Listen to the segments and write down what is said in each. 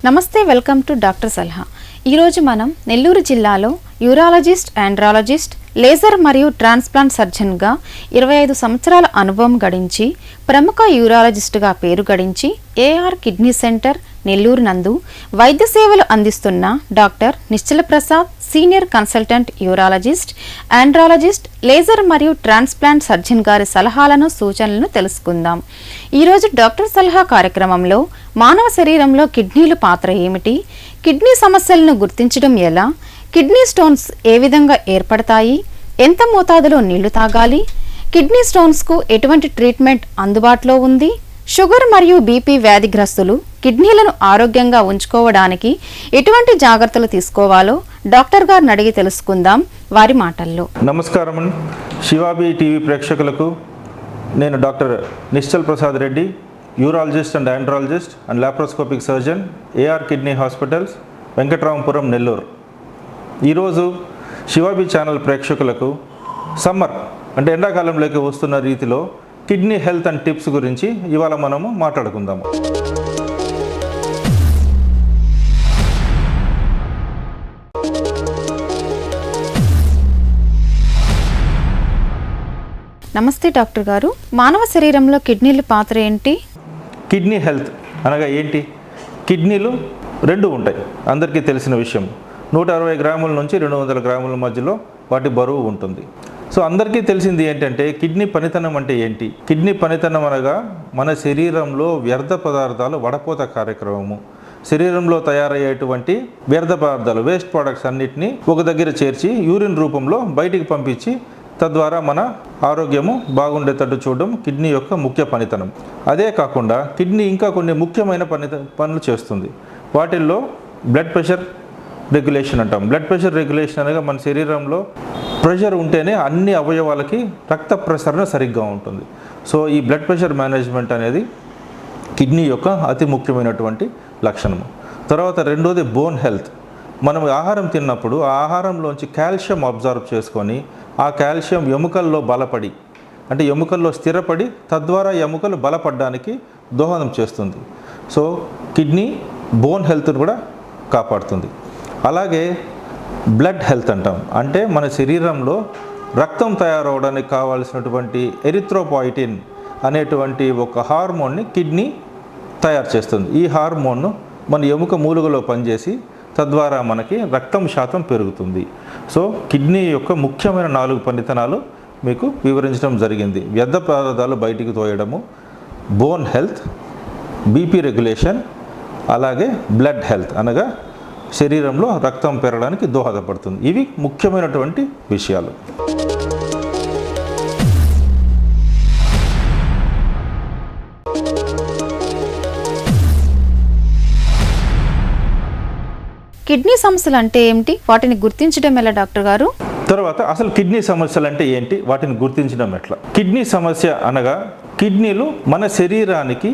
నమస్తే, welcome to doctor సలహా. ఈరోజు మనం నెల్లూరు జిల్లాలో యూరాలజిస్ట్, ఆండ్రాలజిస్ట్, లేజర్ మరియు ట్రాన్స్ప్లాంట్ సర్జన్గా 25 సంవత్సరాల అనుభవం గడించి ప్రముఖ యూరాలజిస్టుగా పేరు గడించి ఏఆర్ కిడ్నీ సెంటర్ నెల్లూరు నందు వైద్య సేవలు అందిస్తున్న doctor Nischala Prasad, senior consultant urologist, andrologist, laser మరియు ట్రాన్స్ప్లాంట్ సర్జన్ గారి సలహాలను, సూచనలను తెలుసుకుందాం. ఈరోజు డాక్టర్ సలహా కార్యక్రమంలో మానవ శరీరంలో కిడ్నీల పాత్ర ఏమిటి, కిడ్నీ సమస్యలను గుర్తించడం ఎలా, కిడ్నీ స్టోన్స్ ఏ విధంగా ఏర్పడతాయి, ఎంత మోతాదులో నీళ్లు తాగాలి, కిడ్నీ స్టోన్స్కు ఎటువంటి ట్రీట్మెంట్ అందుబాటులో ఉంది, షుగర్ మరియు బీపీ వ్యాధిగ్రస్తులు కిడ్నీలను ఆరోగ్యంగా ఉంచుకోవడానికి ఎటువంటి జాగ్రత్తలు తీసుకోవాలో డాక్టర్ గారిని అడిగి తెలుసుకుందాం వారి మాటల్లో. నమస్కారం అండి. శివాబీ టీవీ ప్రేక్షకులకు నేను doctor Nischal Prasad Reddy, urologist and andrologist and laparoscopic surgeon, AR kidney hospitals, Venkataramapuram, Nellore. ఈరోజు శివాబీ ఛానల్ ప్రేక్షకులకు సమ్మర్ అంటే ఎండాకాలంలోకి వస్తున్న రీతిలో కిడ్నీ హెల్త్ అండ్ టిప్స్ గురించి ఇవాళ మనము మాట్లాడుకుందాము. నమస్తే డాక్టర్ గారు. మానవ శరీరంలో కిడ్నీల పాత్ర ఏంటి? కిడ్నీ హెల్త్ అనగా ఏంటి? కిడ్నీలు రెండు ఉంటాయి, అందరికీ తెలిసిన విషయం. 160 గ్రాముల నుంచి 200 గ్రాముల మధ్యలో వాటి బరువు ఉంటుంది. సో అందరికీ తెలిసింది ఏంటంటే కిడ్నీ పనితనం అంటే ఏంటి? కిడ్నీ పనితనం అనగా మన శరీరంలో వ్యర్థ పదార్థాలు వడపోత కార్యక్రమము, శరీరంలో తయారయ్యేటువంటి వ్యర్థ పదార్థాలు, వేస్ట్ ప్రోడక్ట్స్ అన్నిటినీ ఒక దగ్గర చేర్చి యూరిన్ రూపంలో బయటికి పంపించి తద్వారా మన ఆరోగ్యము బాగుండేటట్టు చూడడం కిడ్నీ యొక్క ముఖ్య పనితనం. అదే కాకుండా కిడ్నీ ఇంకా కొన్ని ముఖ్యమైన పనులు చేస్తుంది. వాటిల్లో బ్లడ్ ప్రెషర్ రెగ్యులేషన్ అంటాం. బ్లడ్ ప్రెషర్ రెగ్యులేషన్ అనగా మన శరీరంలో ప్రెషర్ ఉంటేనే అన్ని అవయవాలకి రక్త ప్రసరణ సరిగ్గా ఉంటుంది. సో ఈ బ్లడ్ ప్రెషర్ మేనేజ్మెంట్ అనేది కిడ్నీ యొక్క అతి ముఖ్యమైనటువంటి లక్షణము. తర్వాత రెండోది బోన్ హెల్త్. మనం ఆహారం తిన్నప్పుడు ఆ ఆహారంలోంచి కాల్షియం అబ్జర్వ్ చేసుకొని ఆ కాల్షియం ఎముకల్లో బలపడి అంటే ఎముకల్లో స్థిరపడి తద్వారా ఎముకలు బలపడడానికి దోహదం చేస్తుంది. సో కిడ్నీ బోన్ హెల్త్ను కూడా కాపాడుతుంది. అలాగే బ్లడ్ హెల్త్ అంటాం. అంటే మన శరీరంలో రక్తం తయారవడానికి కావాల్సినటువంటి ఎరిథ్రోపాయిటిన్ అనేటువంటి ఒక హార్మోన్ని కిడ్నీ తయారు చేస్తుంది. ఈ హార్మోన్ను మన ఎముక మూలుగలో పనిచేసి తద్వారా మనకి రక్తం శాతం పెరుగుతుంది. సో కిడ్నీ యొక్క ముఖ్యమైన 4 పనితనాలు మీకు వివరించడం జరిగింది. వ్యర్థ పదార్థాలు బయటికి తోయడము, బోన్ హెల్త్, బీపీ రెగ్యులేషన్, అలాగే బ్లడ్ హెల్త్ అనగా శరీరంలో రక్తం పెరగడానికి దోహదపడుతుంది. ఇవి ముఖ్యమైనటువంటి విషయాలు. కిడ్నీ సమస్యలు అంటే ఏమిటి, వాటిని గుర్తించడం ఎలా డాక్టర్ గారు? తర్వాత అసలు కిడ్నీ సమస్యలు అంటే ఏంటి, వాటిని గుర్తించడం ఎట్లా? కిడ్నీ సమస్య అనగా కిడ్నీలు మన శరీరానికి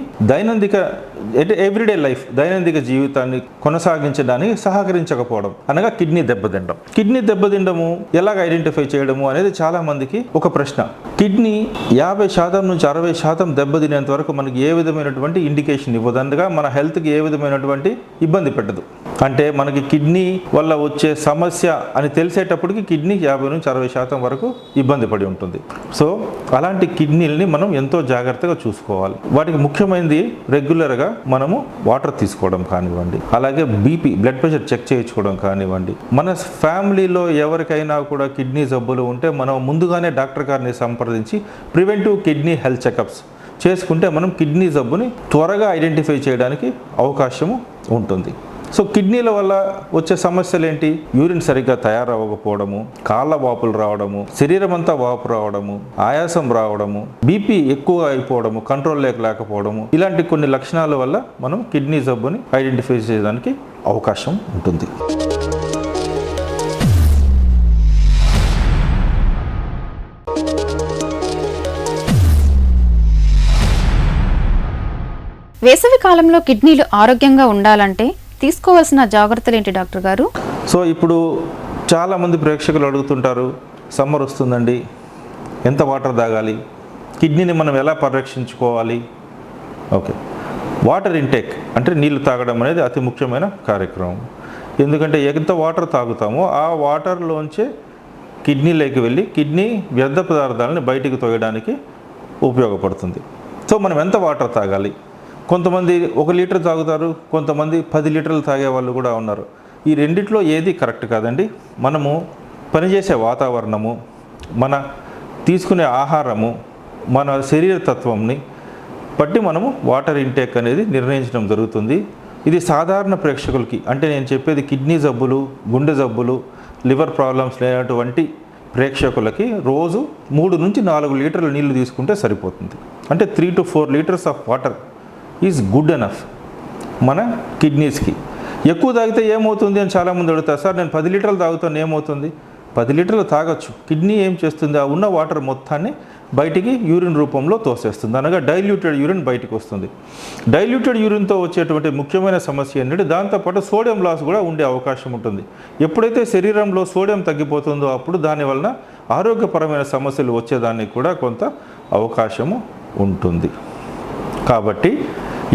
అంటే ఎవ్రీడే లైఫ్, దైనందిక జీవితాన్ని కొనసాగించడానికి సహకరించకపోవడం అనగా కిడ్నీ దెబ్బతిండడం. కిడ్నీ దెబ్బతిండము ఎలాగ ఐడెంటిఫై చేయడము అనేది చాలా మందికి ఒక ప్రశ్న. కిడ్నీ 50% నుంచి 60% దెబ్బతినేంత వరకు మనకి ఏ విధమైనటువంటి ఇండికేషన్ ఇవ్వదు, అందుగా మన హెల్త్కి ఏ విధమైనటువంటి ఇబ్బంది పెట్టదు. అంటే మనకి కిడ్నీ వల్ల వచ్చే సమస్య అని తెలిసేటప్పటికి కిడ్నీ 50 నుంచి 60% వరకు ఇబ్బంది పడి ఉంటుంది. సో అలాంటి కిడ్నీలని మనం ఎంతో జాగ్రత్తగా చూసుకోవాలి. వాటికి ముఖ్యమైనది రెగ్యులర్గా మనము వాటర్ తీసుకోవడం కానివ్వండి, అలాగే బీపీ బ్లడ్ ప్రెషర్ చెక్ చేయించుకోవడం కానివ్వండి. మన ఫ్యామిలీలో ఎవరికైనా కూడా కిడ్నీ జబ్బులు ఉంటే మనం ముందుగానే డాక్టర్ గారిని సంప్రదించి ప్రివెంటివ్ కిడ్నీ హెల్త్ చెకప్స్ చేసుకుంటే మనం కిడ్నీ జబ్బుని త్వరగా ఐడెంటిఫై చేయడానికి అవకాశము ఉంటుంది. సో కిడ్నీల వల్ల వచ్చే సమస్యలు ఏంటి? యూరిన్ సరిగ్గా తయారవ్వకపోవడము, కాళ్ళ వాపులు రావడము, శరీరం అంతా వాపు రావడము, ఆయాసం రావడము, బీపీ ఎక్కువ అయిపోవడము, కంట్రోల్ లేకపోవడము, ఇలాంటి కొన్ని లక్షణాల వల్ల మనం కిడ్నీ జబ్బుని ఐడెంటిఫై చేయడానికి అవకాశం ఉంటుంది. వేసవి కాలంలో కిడ్నీలు ఆరోగ్యంగా ఉండాలంటే తీసుకోవాల్సిన జాగ్రత్తలు ఏంటి డాక్టర్ గారు? సో ఇప్పుడు చాలామంది ప్రేక్షకులు అడుగుతుంటారు, సమ్మర్ వస్తుందండి, ఎంత వాటర్ తాగాలి, కిడ్నీని మనం ఎలా పరిరక్షించుకోవాలి? ఓకే, వాటర్ ఇంటేక్ అంటే నీళ్లు తాగడం అనేది అతి ముఖ్యమైన కార్యక్రమం. ఎందుకంటే ఎంత వాటర్ తాగుతామో ఆ వాటర్లోంచే కిడ్నీలోకి వెళ్ళి కిడ్నీ వ్యర్థ పదార్థాలని బయటికి తోయడానికి ఉపయోగపడుతుంది. సో మనం ఎంత వాటర్ తాగాలి? కొంతమంది 1 లీటర్ తాగుతారు, కొంతమంది 10 లీటర్లు తాగే వాళ్ళు కూడా ఉన్నారు. ఈ రెండిట్లో ఏది కరెక్ట్ కాదండి. మనము పనిచేసే వాతావరణము, మన తీసుకునే ఆహారము, మన శరీర తత్వంని బట్టి మనము వాటర్ ఇంటేక్ అనేది నిర్ణయించడం జరుగుతుంది. ఇది సాధారణ ప్రేక్షకులకి, అంటే నేను చెప్పేది కిడ్నీ జబ్బులు, గుండె జబ్బులు, లివర్ ప్రాబ్లమ్స్ లేనటువంటి ప్రేక్షకులకి రోజు 3 నుంచి 4 లీటర్ల నీళ్లు తీసుకుంటే సరిపోతుంది. అంటే 3 to 4 litres of water is good enough మన కిడ్నీస్కి. ఎక్కువ తాగితే ఏమవుతుంది అని చాలామంది అడుగుతారు. సార్ నేను 10 లీటర్లు తాగుతాను, ఏమవుతుంది? 10 లీటర్లు తాగొచ్చు. కిడ్నీ ఏం చేస్తుంది? ఆ ఉన్న వాటర్ మొత్తాన్ని బయటికి యూరిన్ రూపంలో తోసేస్తుంది, అనగా డైల్యూటెడ్ యూరిన్ బయటికి వస్తుంది. డైల్యూటెడ్ యూరిన్తో వచ్చేటువంటి ముఖ్యమైన సమస్య ఏంటంటే దాంతోపాటు సోడియం లాస్ కూడా ఉండే అవకాశం ఉంటుంది. ఎప్పుడైతే శరీరంలో సోడియం తగ్గిపోతుందో అప్పుడు దానివలన ఆరోగ్యపరమైన సమస్యలు వచ్చేదానికి కూడా కొంత అవకాశము ఉంటుంది. కాబట్టి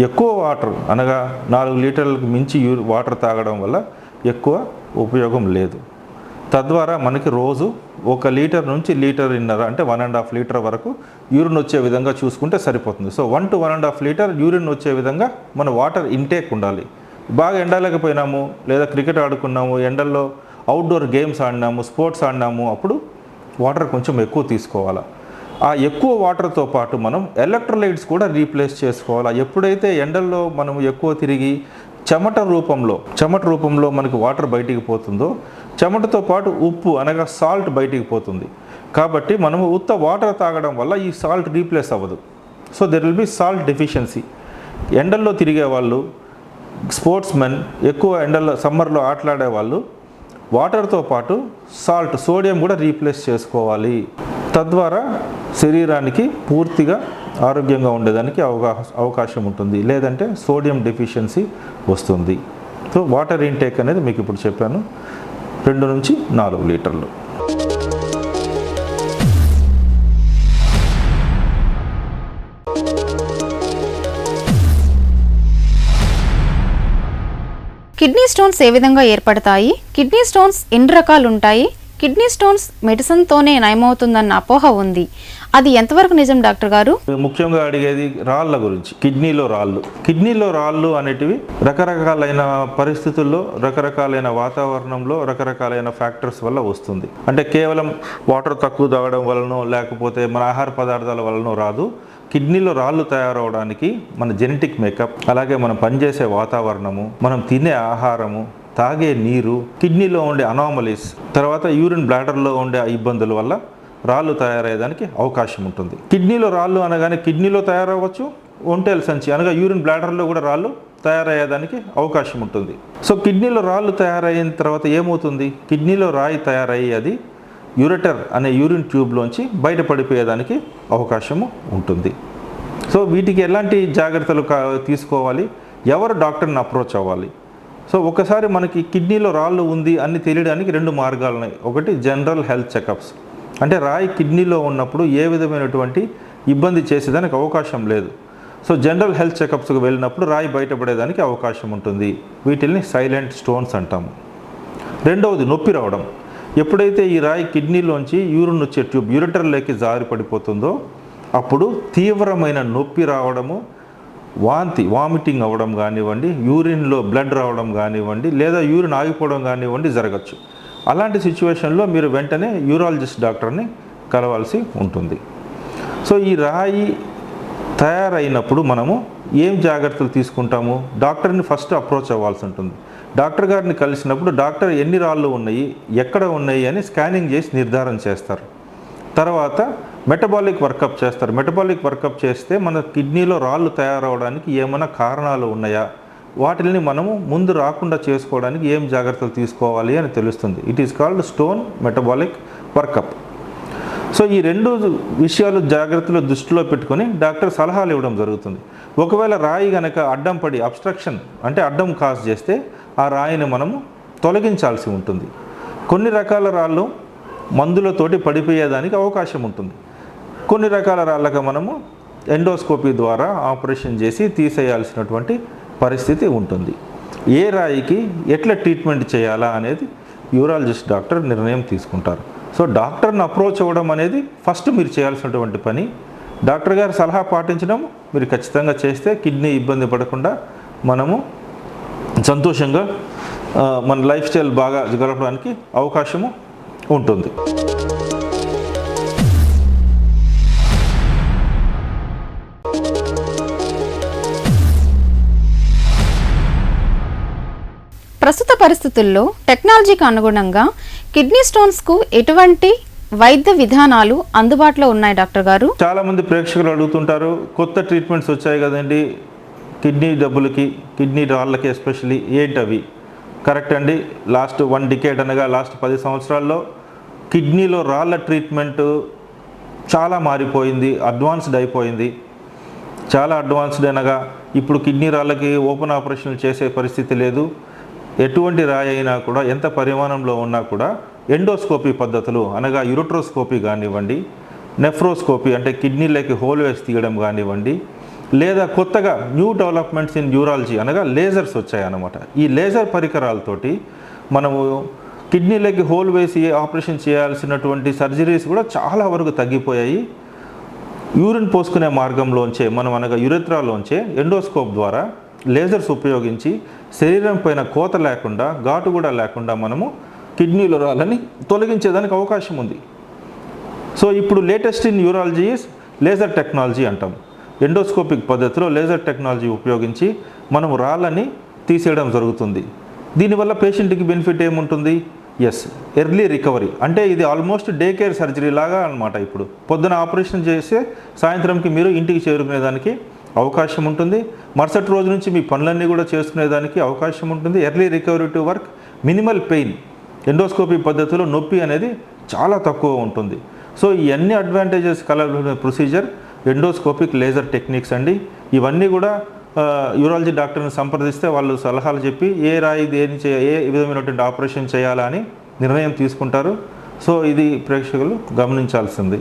ఎక్కువ వాటర్ అనగా 4 లీటర్లకు మించి వాటర్ తాగడం వల్ల ఎక్కువ ఉపయోగం లేదు. తద్వారా మనకి రోజు 1 లీటర్ నుంచి 1.5 లీటర్ అంటే 1.5 లీటర్ వరకు యూరిన్ వచ్చే విధంగా చూసుకుంటే సరిపోతుంది. సో 1 to 1.5 లీటర్ యూరిన్ వచ్చే విధంగా మన వాటర్ ఇంటేక్ ఉండాలి. బాగా ఎండలేకపోయినాము, లేదా క్రికెట్ ఆడుకున్నాము, ఎండల్లో అవుట్డోర్ గేమ్స్ ఆడినాము, స్పోర్ట్స్ ఆడినాము, అప్పుడు వాటర్ కొంచెం ఎక్కువ తీసుకోవాలి. ఆ ఎక్కువ వాటర్తో పాటు మనం ఎలక్ట్రోలైట్స్ కూడా రీప్లేస్ చేసుకోవాలి. ఎప్పుడైతే ఎండల్లో మనం ఎక్కువ తిరిగి చెమట రూపంలో మనకి వాటర్ బయటికి పోతుందో, చెమటతో పాటు ఉప్పు అనగా సాల్ట్ బయటికి పోతుంది. కాబట్టి మనము ఉత్త వాటర్ తాగడం వల్ల ఈ సాల్ట్ రీప్లేస్ అవ్వదు. So there will be salt deficiency. ఎండల్లో తిరిగే వాళ్ళు, స్పోర్ట్స్ మెన్, ఎక్కువ ఎండల్లో సమ్మర్లో ఆటలాడే వాళ్ళు వాటర్తో పాటు సోడియం కూడా రీప్లేస్ చేసుకోవాలి. తద్వారా శరీరానికి పూర్తిగా ఆరోగ్యంగా ఉండేదానికి అవకాశం ఉంటుంది. లేదంటే సోడియం డెఫిషియన్సీ వస్తుంది. సో వాటర్ ఇంటేక్ అనేది మీకు ఇప్పుడు చెప్పాను, 2 నుంచి 4 లీటర్లు. కిడ్నీ స్టోన్స్ ఏ విధంగా ఏర్పడతాయి? కిడ్నీ స్టోన్స్ ఎన్ని రకాలు ఉంటాయి? కిడ్నీ స్టోన్స్ మెడిసిన్తోనే నయమవుతుందన్న అపోహ ఉంది. అది ఎంతవరకు నిజం డాక్టర్ గారు? ముఖ్యంగా అడిగేది రాళ్ళ గురించి. కిడ్నీలో రాళ్ళు అనేటివి రకరకాలైన పరిస్థితుల్లో, రకరకాలైన వాతావరణంలో, రకరకాలైన ఫ్యాక్టర్స్ వల్ల వస్తుంది. అంటే కేవలం వాటర్ తక్కువ తాగడం వలనో లేకపోతే మన ఆహార పదార్థాల వలనో రాదు. కిడ్నీలో రాళ్ళు తయారవడానికి మన జెనెటిక్ మేకప్, అలాగే మనం పనిచేసే వాతావరణము, మనం తినే ఆహారము, తాగే నీరు, కిడ్నీలో ఉండే అనామలీస్, తర్వాత యూరిన్ బ్లాడర్లో ఉండే ఇబ్బందుల వల్ల రాళ్ళు తయారయ్యేదానికి అవకాశం ఉంటుంది. కిడ్నీలో రాళ్ళు అనగానే కిడ్నీలో తయారవ్వచ్చు, ఒంటెల సంచి అనగా యూరిన్ బ్లాడర్లో కూడా రాళ్ళు తయారయ్యేదానికి అవకాశం ఉంటుంది. సో కిడ్నీలో రాళ్ళు తయారైన తర్వాత ఏమవుతుంది? కిడ్నీలో రాయి తయారయ్యి అది యూరెటర్ అనే యూరిన్ ట్యూబ్లోంచి బయటపడిపోయేదానికి అవకాశము ఉంటుంది. సో వీటికి ఎలాంటి జాగ్రత్తలు తీసుకోవాలి? ఎవరు డాక్టర్ని అప్రోచ్ అవ్వాలి? సో ఒకసారి మనకి కిడ్నీలో రాళ్ళు ఉంది అని తెలియడానికి 2 మార్గాలు ఉన్నాయి. ఒకటి జనరల్ హెల్త్ చెకప్స్, అంటే రాయి కిడ్నీలో ఉన్నప్పుడు ఏ విధమైనటువంటి ఇబ్బంది చేసేదానికి అవకాశం లేదు. సో జనరల్ హెల్త్ చెకప్స్కి వెళ్ళినప్పుడు రాయి బయటపడేదానికి అవకాశం ఉంటుంది. వీటిల్ని సైలెంట్ స్టోన్స్ అంటాము. రెండవది నొప్పి రావడం. ఎప్పుడైతే ఈ రాయి కిడ్నీలోంచి యూరిన్ వచ్చే ట్యూబ్ యూరెటర్లోకి జారి పడిపోతుందో అప్పుడు తీవ్రమైన నొప్పి రావడము, వామిటింగ్ అవ్వడం కానివ్వండి, యూరిన్లో బ్లడ్ రావడం కానివ్వండి, లేదా యూరిన్ ఆగిపోవడం కానివ్వండి జరగచ్చు. అలాంటి సిచ్యువేషన్లో మీరు వెంటనే యూరాలజిస్ట్ డాక్టర్ని కలవాల్సి ఉంటుంది. సో ఈ రాయి తయారైనప్పుడు మనము ఏం జాగ్రత్తలు తీసుకుంటాము? డాక్టర్ని ఫస్ట్ అప్రోచ్ అవ్వాల్సి ఉంటుంది. డాక్టర్ గారిని కలిసినప్పుడు డాక్టర్ ఎన్ని రాళ్ళు ఉన్నాయి, ఎక్కడ ఉన్నాయి అని స్కానింగ్ చేసి నిర్ధారణ చేస్తారు. తర్వాత మెటబాలిక్ వర్కప్ చేస్తారు. మెటబాలిక్ వర్కప్ చేస్తే మన కిడ్నీలో రాళ్ళు తయారవడానికి ఏమైనా కారణాలు ఉన్నాయా, వాటిని మనము ముందు రాకుండా చేసుకోవడానికి ఏం జాగ్రత్తలు తీసుకోవాలి అని తెలుస్తుంది. It is called stone metabolic workup. So ఈ 2 విషయాలు జాగ్రత్తలు దృష్టిలో పెట్టుకొని డాక్టర్ సలహాలు ఇవ్వడం జరుగుతుంది. ఒకవేళ రాయి కనుక అడ్డం పడి అబ్స్ట్రక్షన్ అంటే అడ్డం కాజ్ చేస్తే ఆ రాయిని మనము తొలగించాల్సి ఉంటుంది. కొన్ని రకాల రాళ్ళు మందులతోటి పడిపోయేదానికి అవకాశం ఉంటుంది. కొన్ని రకాల రాళ్ళకి మనము ఎండోస్కోపీ ద్వారా ఆపరేషన్ చేసి తీసేయాల్సినటువంటి పరిస్థితి ఉంటుంది. ఏ రాయికి ఎట్లా ట్రీట్మెంట్ చేయాలా అనేది యూరాలజిస్ట్ డాక్టర్ నిర్ణయం తీసుకుంటారు. సో డాక్టర్ని అప్రోచ్ అవ్వడం అనేది ఫస్ట్ మీరు చేయాల్సినటువంటి పని. డాక్టర్ గారి సలహా పాటించడం మీరు ఖచ్చితంగా చేస్తే కిడ్నీ ఇబ్బంది పడకుండా మనము సంతోషంగా మన లైఫ్ స్టైల్ బాగా గడపడానికి అవకాశము ఉంటుంది. ప్రస్తుత పరిస్థితుల్లో టెక్నాలజీకి అనుగుణంగా కిడ్నీ స్టోన్స్కు ఎటువంటి వైద్య విధానాలు అందుబాటులో ఉన్నాయి డాక్టర్ గారు? చాలామంది ప్రేక్షకులు అడుగుతుంటారు, కొత్త ట్రీట్మెంట్స్ వచ్చాయి కదండి కిడ్నీ డబ్బులకి, కిడ్నీ రాళ్ళకి ఎస్పెషల్లీ, ఏంటవి? కరెక్ట్ అండి. లాస్ట్ 1 డికేడ్ అనగా లాస్ట్ 10 సంవత్సరాల్లో కిడ్నీలో రాళ్ళ ట్రీట్మెంట్ చాలా మారిపోయింది, అడ్వాన్స్డ్ అయిపోయింది. చాలా అడ్వాన్స్డ్ అనగా ఇప్పుడు కిడ్నీ రాళ్ళకి ఓపెన్ ఆపరేషన్లు చేసే పరిస్థితి లేదు. ఎటువంటి రాయి అయినా కూడా ఎంత పరిమాణంలో ఉన్నా కూడా ఎండోస్కోపీ పద్ధతులు అనగా యూరోట్రోస్కోపీ కానివ్వండి, నెఫ్రోస్కోపీ అంటే కిడ్నీలోకి హోల్ వేసి తీయడం కానివ్వండి, లేదా కొత్తగా న్యూ డెవలప్మెంట్స్ ఇన్ యూరాలజీ అనగా లేజర్స్ వచ్చాయన్నమాట. ఈ లేజర్ పరికరాలతోటి మనము కిడ్నీలోకి హోల్ వేసి ఆపరేషన్ చేయాల్సినటువంటి సర్జరీస్ కూడా చాలా వరకు తగ్గిపోయాయి. యూరిన్ పోసుకునే మార్గంలోంచే మనం అనగా యురెత్రాలోంచే ఎండోస్కోప్ ద్వారా లేజర్స్ ఉపయోగించి శరీరం పైన కోత లేకుండా, ఘాటు కూడా లేకుండా మనము కిడ్నీలో రాళ్ళని తొలగించేదానికి అవకాశం ఉంది. సో ఇప్పుడు latest in urology is laser technology అంటాం. ఎండోస్కోపిక్ పద్ధతిలో లేజర్ టెక్నాలజీ ఉపయోగించి మనము రాళ్ళని తీసేయడం జరుగుతుంది. దీనివల్ల పేషెంట్కి బెనిఫిట్ ఏముంటుంది? Early recovery. అంటే ఇది ఆల్మోస్ట్ డే కేర్ సర్జరీ లాగా అనమాట. ఇప్పుడు పొద్దున ఆపరేషన్ చేస్తే సాయంత్రంకి మీరు ఇంటికి చేరుకునేదానికి అవకాశం ఉంటుంది. మరుసటి రోజు నుంచి మీ పనులన్నీ కూడా చేసుకునేదానికి అవకాశం ఉంటుంది. Early recovery to work, minimal pain. Endoscopy పద్ధతిలో నొప్పి అనేది చాలా తక్కువ ఉంటుంది. సో ఈ అన్ని అడ్వాంటేజెస్ కలగలిగిన ప్రొసీజర్ ఎండోస్కోపిక్ లేజర్ టెక్నిక్స్ అండి. ఇవన్నీ కూడా యూరాలజీ డాక్టర్ని సంప్రదిస్తే వాళ్ళు సలహాలు చెప్పి ఏ రాయి ఏ విధమైనటువంటి ఆపరేషన్ చేయాలా అని నిర్ణయం తీసుకుంటారు. సో ఇది ప్రేక్షకులు గమనించాల్సింది.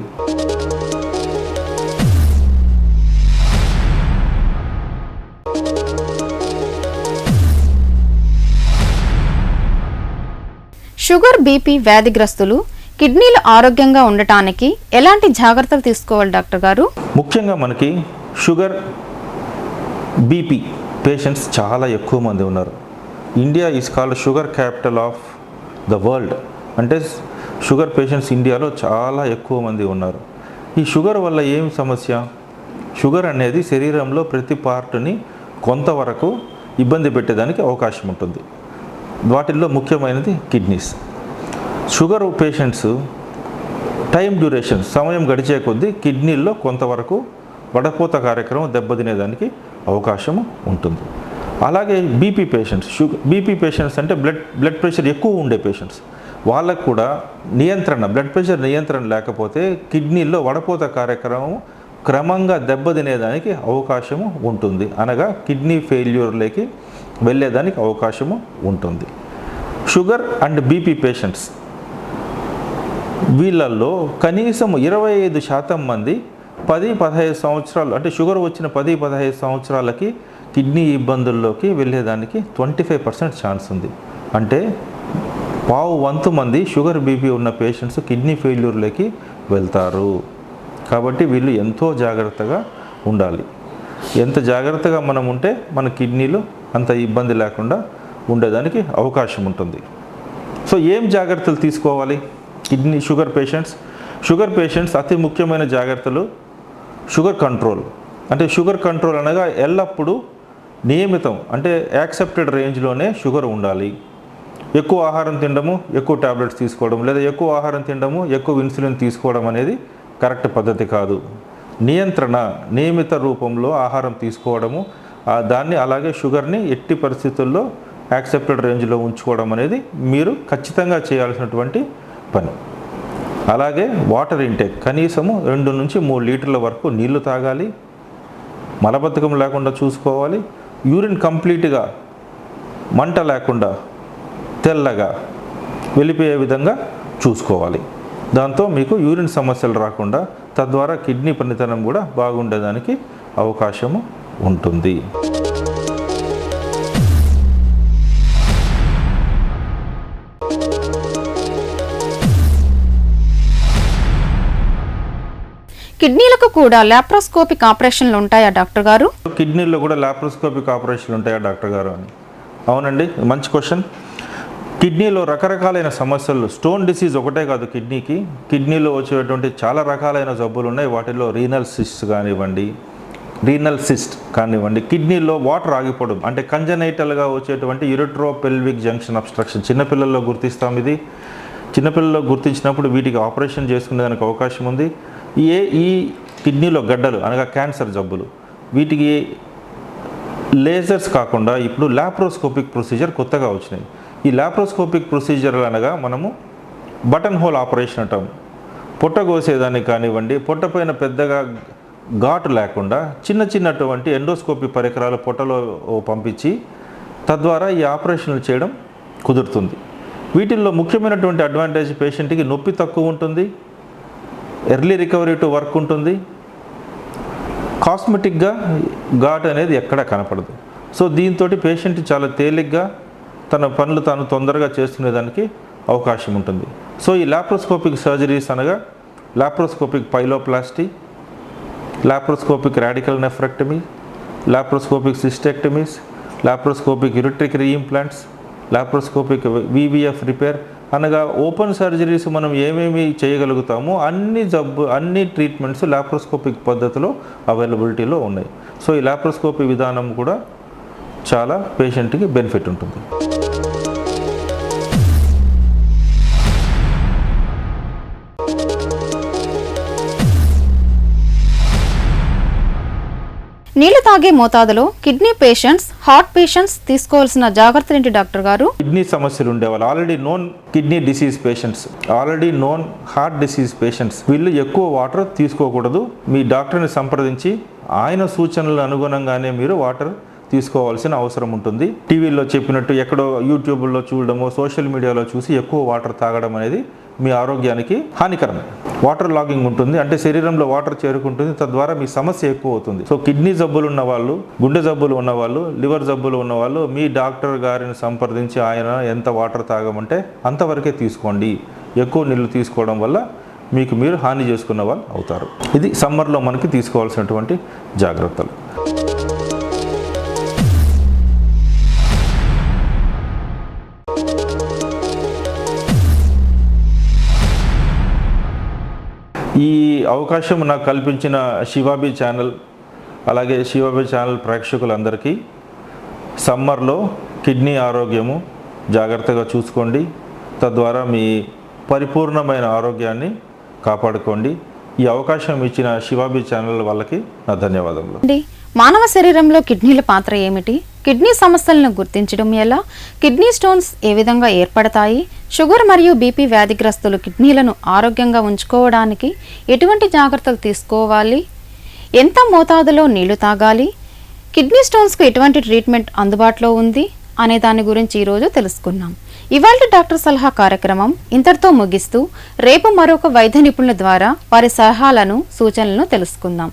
షుగర్, బీపీ వ్యాధిగ్రస్తులు కిడ్నీలు ఆరోగ్యంగా ఉండటానికి ఎలాంటి జాగ్రత్తలు తీసుకోవాలి డాక్టర్ గారు? ముఖ్యంగా మనకి షుగర్, బీపీ పేషెంట్స్ చాలా ఎక్కువ మంది ఉన్నారు. India is called sugar capital of the world. అంటే షుగర్ పేషెంట్స్ ఇండియాలో చాలా ఎక్కువ మంది ఉన్నారు. ఈ షుగర్ వల్ల ఏం సమస్య? షుగర్ అనేది శరీరంలో ప్రతి పార్ట్ని కొంతవరకు ఇబ్బంది పెట్టేదానికి అవకాశం ఉంటుంది. వాటిల్లో ముఖ్యమైనది kidneys. Sugar patients time duration, సమయం గడిచే కొద్దీ కిడ్నీల్లో కొంతవరకు వడపోత కార్యక్రమం దెబ్బతినేదానికి అవకాశం ఉంటుంది. అలాగే బీపీ పేషెంట్స్, బీపీ పేషెంట్స్ అంటే బ్లడ్ ప్రెషర్ ఎక్కువ ఉండే పేషెంట్స్, వాళ్ళకు కూడా బ్లడ్ ప్రెషర్ నియంత్రణ లేకపోతే కిడ్నీల్లో వడపోత కార్యక్రమం క్రమంగా దెబ్బతినేదానికి అవకాశము ఉంటుంది. అనగా కిడ్నీ ఫెయిల్యూర్లోకి వెళ్ళేదానికి అవకాశము ఉంటుంది. షుగర్ అండ్ బీపీ పేషెంట్స్ వీళ్ళల్లో కనీసం 25% మంది 10-15 సంవత్సరాలు, అంటే షుగర్ వచ్చిన 10-15 సంవత్సరాలకి కిడ్నీ ఇబ్బందుల్లోకి వెళ్ళేదానికి 25% ఛాన్స్ ఉంది. అంటే 1/4 మంది షుగర్, బీపీ ఉన్న పేషెంట్స్ కిడ్నీ ఫెయిల్యూర్లోకి వెళ్తారు. కాబట్టి వీళ్ళు ఎంతో జాగ్రత్తగా ఉండాలి. ఎంత జాగ్రత్తగా మనం ఉంటే మన కిడ్నీలు అంత ఇబ్బంది లేకుండా ఉండేదానికి అవకాశం ఉంటుంది. సో ఏం జాగ్రత్తలు తీసుకోవాలి షుగర్ పేషెంట్స్ అతి ముఖ్యమైన జాగ్రత్తలు షుగర్ కంట్రోల్. అంటే షుగర్ కంట్రోల్ అనగా ఎల్లప్పుడూ నియమితం, అంటే యాక్సెప్టెడ్ రేంజ్లోనే షుగర్ ఉండాలి. ఎక్కువ ఆహారం తినడము, ఎక్కువ టాబ్లెట్స్ తీసుకోవడం, లేదా ఎక్కువ ఆహారం తినడము, ఎక్కువ ఇన్సులిన్ తీసుకోవడం అనేది కరెక్ట్ పద్ధతి కాదు. నియమిత రూపంలో ఆహారం తీసుకోవడము, దాన్ని అలాగే షుగర్ని ఎట్టి పరిస్థితుల్లో యాక్సెప్టెడ్ రేంజ్లో ఉంచుకోవడం అనేది మీరు ఖచ్చితంగా చేయాల్సినటువంటి పని. అలాగే వాటర్ ఇంటేక్ కనీసము 2 నుంచి 3 లీటర్ల వరకు నీళ్లు తాగాలి. మలబద్ధకం లేకుండా చూసుకోవాలి. యూరిన్ కంప్లీట్గా మంట లేకుండా తెల్లగా వెళ్ళిపోయే విధంగా చూసుకోవాలి. దాంతో మీకు యూరిన్ సమస్యలు రాకుండా తద్వారా కిడ్నీ పనితనం కూడా బాగుండేదానికి అవకాశము ఉంటుంది. కిడ్నీలకు కూడా లాప్రోస్కోపిక్ ఆపరేషన్లు ఉంటాయా డాక్టర్ గారు? కిడ్నీలో కూడా లాప్రోస్కోపిక్ ఆపరేషన్లు ఉంటాయా డాక్టర్ గారు అని? అవునండి, మంచి క్వశ్చన్. కిడ్నీలో రకరకాలైన సమస్యలు, స్టోన్ డిసీజ్ ఒకటే కాదు, కిడ్నీలో వచ్చేటువంటి చాలా రకాలైన జబ్బులు ఉన్నాయి. వాటిలో రీనల్ సిస్ట్ కానివ్వండి, కిడ్నీలో వాటర్ ఆగిపోవడం అంటే కంజనైటల్గా వచ్చేటువంటి యూరెట్రోపెల్విక్ జంక్షన్ అబ్స్ట్రక్షన్ చిన్నపిల్లల్లో గుర్తిస్తాం. ఇది చిన్నపిల్లల్లో గుర్తించినప్పుడు వీటికి ఆపరేషన్ చేసుకునేదానికి అవకాశం ఉంది. ఈ కిడ్నీలో గడ్డలు అనగా క్యాన్సర్ జబ్బులు, వీటికి లేజర్స్ కాకుండా ఇప్పుడు లాప్రోస్కోపిక్ ప్రొసీజర్ కొత్తగా వచ్చినాయి. ఈ లాప్రోస్కోపిక్ ప్రొసీజర్ అనగా మనము బటన్ హోల్ ఆపరేషన్ అంటాం. పొట్ట కోసేదానికి కానివ్వండి, పొట్ట పైన పెద్దగా ఘాటు లేకుండా చిన్నటువంటి ఎండోస్కోపీ పరికరాలు పొట్టలో పంపించి తద్వారా ఈ ఆపరేషన్లు చేయడం కుదురుతుంది. వీటిల్లో ముఖ్యమైనటువంటి అడ్వాంటేజ్ పేషెంట్కి నొప్పి తక్కువ ఉంటుంది, ఎర్లీ రికవరీ టు వర్క్ ఉంటుంది, కాస్మెటిక్గా ఘాట్ అనేది ఎక్కడ కనపడదు. సో దీంతో పేషెంట్ చాలా తేలిగ్గా తన పనులు తాను తొందరగా చేసుకునేదానికి అవకాశం ఉంటుంది. సో ఈ లాప్రోస్కోపిక్ సర్జరీస్ అనగా laparoscopic pyeloplasty, laparoscopic radical nephrectomy, laparoscopic cystectomies, laparoscopic ureteric reimplants, laparoscopic V V F repair అనగా ఓపెన్ సర్జరీస్ మనం ఏమేమి చేయగలుగుతామో అన్ని ట్రీట్మెంట్స్ లాప్రోస్కోపిక్ పద్ధతిలో అవైలబిలిటీలో ఉన్నాయి. సో ఈ లాప్రోస్కోపీ విధానం కూడా చాలా పేషెంట్కి బెనిఫిట్ ఉంటుంది. నీళ్లు తాగే మోతాదులో కిడ్నీ పేషెంట్స్, హార్ట్ పేషెంట్స్ తీసుకోవాల్సిన జాగ్రత్తలు ఏంటి డాక్టర్ గారు? కిడ్నీ సమస్యలు ఉండేవాళ్ళు, already known kidney disease patients, already known heart disease patients, వీళ్ళు ఎక్కువ వాటర్ తీసుకోకూడదు. మీ డాక్టర్ని సంప్రదించి ఆయన సూచనలు అనుగుణంగానే మీరు వాటర్ తీసుకోవాల్సిన అవసరం ఉంటుంది. టీవీలో చెప్పినట్టు ఎక్కడో యూట్యూబ్లో చూడడమో సోషల్ మీడియాలో చూసి ఎక్కువ వాటర్ తాగడం అనేది మీ ఆరోగ్యానికి హానికరమే. వాటర్ లాగింగ్ ఉంటుంది, అంటే శరీరంలో వాటర్ చేరుకుంటుంది, తద్వారా మీ సమస్య ఎక్కువ అవుతుంది. సో కిడ్నీ జబ్బులు ఉన్నవాళ్ళు, గుండె జబ్బులు ఉన్నవాళ్ళు, లివర్ జబ్బులు ఉన్నవాళ్ళు మీ డాక్టర్ గారిని సంప్రదించి ఆయన ఎంత వాటర్ తాగమంటే అంతవరకే తీసుకోండి. ఎక్కువ నీళ్ళు తీసుకోవడం వల్ల మీకు మీరు హాని చేసుకున్న వాళ్ళు అవుతారు. ఇది సమ్మర్లో మనకి తీసుకోవాల్సినటువంటి జాగ్రత్తలు. ఈ అవకాశం నాకు కల్పించిన శివాబీ ఛానల్, అలాగే శివాబీ ఛానల్ ప్రేక్షకులందరికీ సమ్మర్లో కిడ్నీ ఆరోగ్యము జాగ్రత్తగా చూసుకోండి, తద్వారా మీ పరిపూర్ణమైన ఆరోగ్యాన్ని కాపాడుకోండి. ఈ అవకాశం ఇచ్చిన శివాబీ ఛానల్ వాళ్ళకి నా ధన్యవాదములు. మానవ శరీరంలో కిడ్నీల పాత్ర ఏమిటి? కిడ్నీ సమస్యలను గుర్తించడం ఎలా? కిడ్నీ స్టోన్స్ ఏ విధంగా ఏర్పడతాయి? షుగర్ మరియు బీపీ వ్యాధిగ్రస్తులు కిడ్నీలను ఆరోగ్యంగా ఉంచుకోవడానికి ఎటువంటి జాగ్రత్తలు తీసుకోవాలి? ఎంత మోతాదులో నీళ్లు తాగాలి? కిడ్నీ స్టోన్స్కు ఎటువంటి ట్రీట్మెంట్ అందుబాటులో ఉంది అనే దాని గురించి ఈరోజు తెలుసుకున్నాం. ఇవాళ డాక్టర్ సలహా కార్యక్రమం ఇంతటితో ముగిస్తూ రేపు మరొక వైద్య నిపుణుల ద్వారా వారి సలహాలను, సూచనలను తెలుసుకుందాం.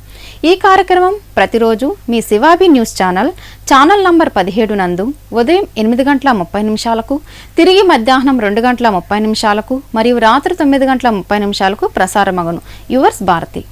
ఈ కార్యక్రమం ప్రతిరోజు మీ శివాబీ న్యూస్ ఛానల్ నంబర్ 17 నందు ఉదయం 8:30 తిరిగి మధ్యాహ్నం 2:30 మరియు రాత్రి 9:30 ప్రసారమగును. యువర్స్ భారతి.